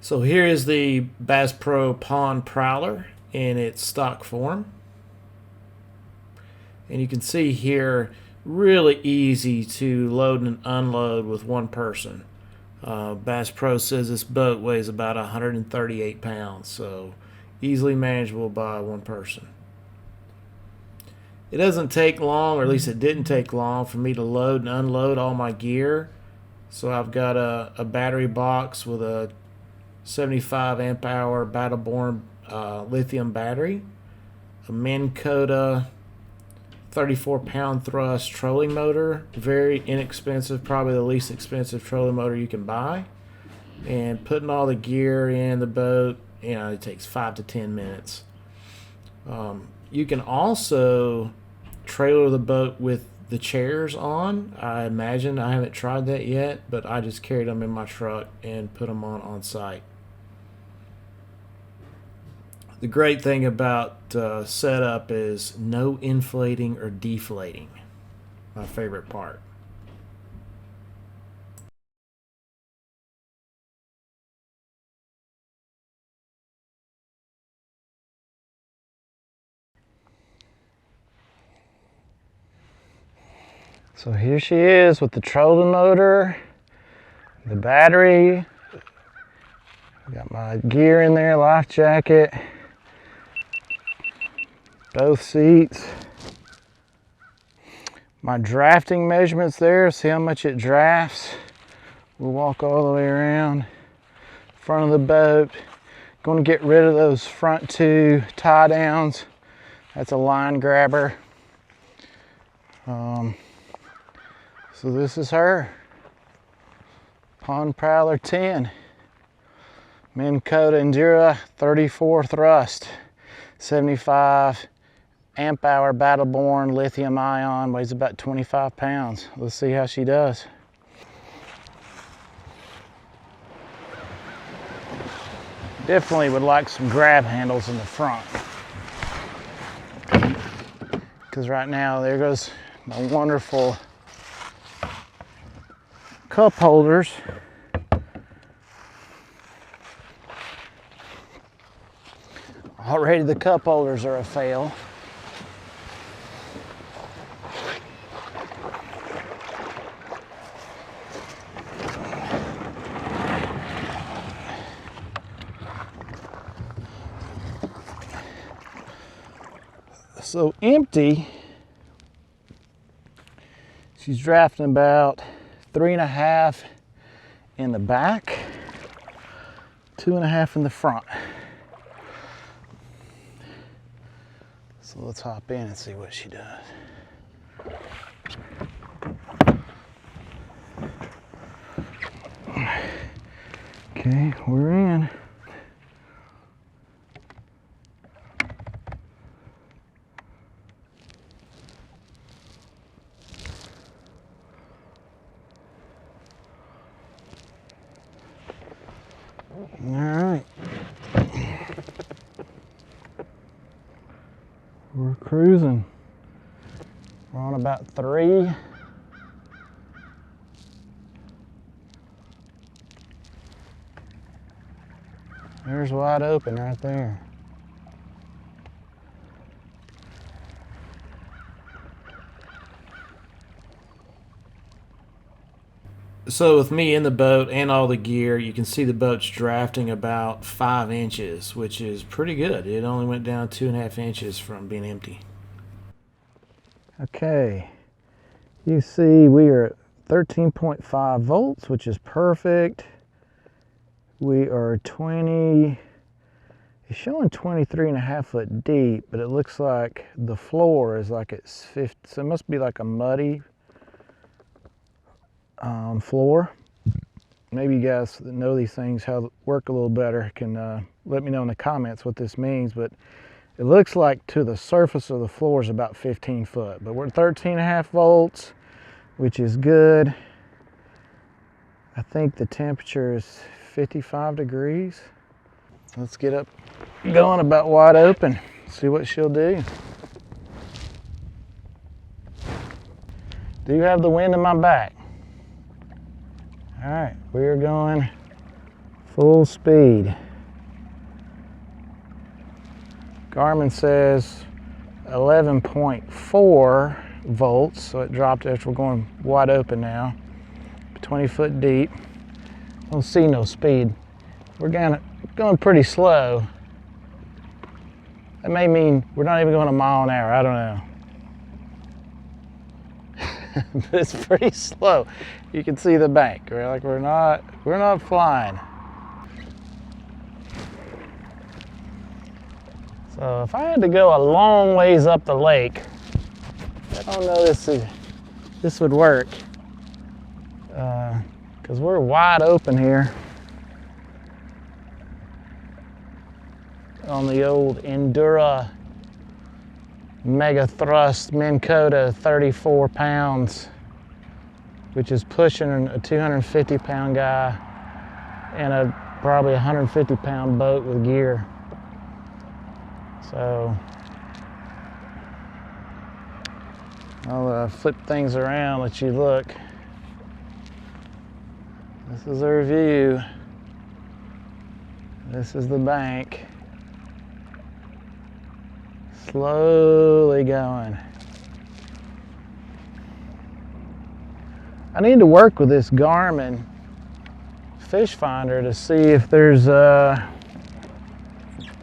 So here is the Bass Pro Pond Prowler in its stock form. And you can see here, really easy to load and unload with one person. Bass Pro says this boat weighs about 138 pounds, so easily manageable by one person. It doesn't take long, or at least it didn't take long, for me to load and unload all my gear. So I've got a battery box with a 75 amp hour Battleborn lithium battery, a Minn Kota 34 pound thrust trolling motor, very inexpensive, probably the least expensive trolling motor you can buy, and putting all the gear in the boat, it takes 5 to 10 minutes. You can also trailer the boat with the chairs on. I imagine, I haven't tried that yet, but I just carried them in my truck and put them on site. The great thing about setup is no inflating or deflating. My favorite part. So here she is with the trolling motor, the battery. Got my gear in there, life jacket, both seats. My drafting measurements there, see how much it drafts. We'll walk all the way around front of the boat. Going to get rid of those front two tie downs. That's a line grabber. So this is her Pond Prowler 10, Minn Kota Endura 34 thrust, 75 amp hour Battleborn lithium ion, weighs about 25 pounds. Let's see how she does. Definitely would like some grab handles in the front, because right now there goes my wonderful cup holders. Already the cup holders are a fail. So empty, she's drafting about 3.5 in the back, 2.5 in the front. So let's hop in and see what she does. Okay, we're in. All right, we're cruising. We're on about 3. There's wide open right there. So with me in the boat and all the gear, you can see the boat's drafting about 5 inches, which is pretty good. It only went down 2.5 inches from being empty. Okay, you see we are at 13.5 volts, which is perfect. We are it's showing 23.5 foot deep, but it looks like the floor is like it's 50, so it must be like a muddy floor. Maybe you guys that know these things how work a little better can let me know in the comments what this means, but it looks like to the surface of the floor is about 15 foot, but we're at 13.5 volts, which is good. I think the temperature is 55 degrees. Let's get up going about wide open, see what she'll do. Do you have the wind in my back? All right, we are going Full speed. Garmin says 11.4 volts, so it dropped after we're going wide open now. 20 foot deep. Don't see no speed. We're going pretty slow. That may mean we're not even going a mile an hour. I don't know. But it's pretty slow. You can see the bank. Right? Like we're not flying. So if I had to go a long ways up the lake, I don't know this would work. Because we're wide open here on the old Endura Mega Thrust Minn Kota 34 pounds, which is pushing a 250 pound guy and a probably 150 pound boat with gear. So I'll flip things around, let you look. This is our view. This is the bank. Slowly going. I need to work with this Garmin fish finder to see if there's a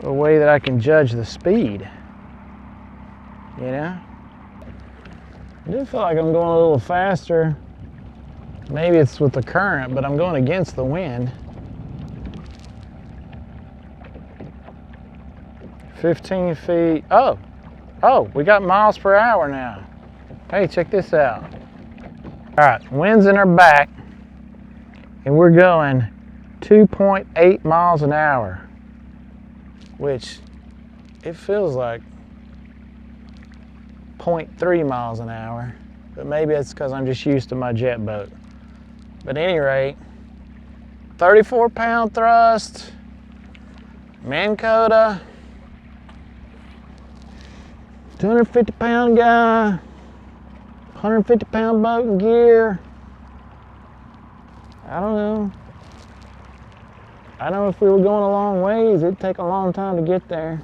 way that I can judge the speed. You know? I do feel like I'm going a little faster. Maybe it's with the current, but I'm going against the wind. 15 feet. Oh, we got miles per hour now. Hey, check this out. All right, wind's in our back, and we're going 2.8 miles an hour, which it feels like 0.3 miles an hour, but maybe it's because I'm just used to my jet boat. But at any rate, 34 pound thrust, Minn Kota, 250 pound guy, 150 pound boat and gear. I don't know. I know if we were going a long ways, it'd take a long time to get there.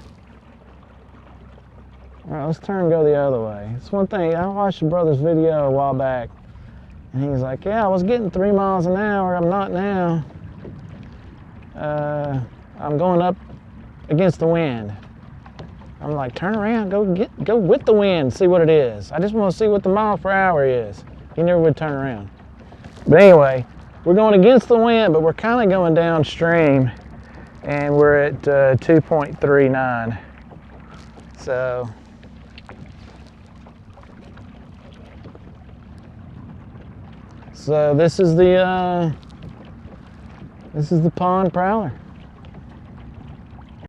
All right, let's turn and go the other way. It's one thing, I watched your brother's video a while back, and he was like, yeah, I was getting 3 miles an hour, I'm not now. I'm going up against the wind. I'm like, turn around, go with the wind, see what it is. I just want to see what the mile per hour is. He never would turn around. But anyway, we're going against the wind, but we're kind of going downstream, and we're at 2.39. So this is the Pond Prowler.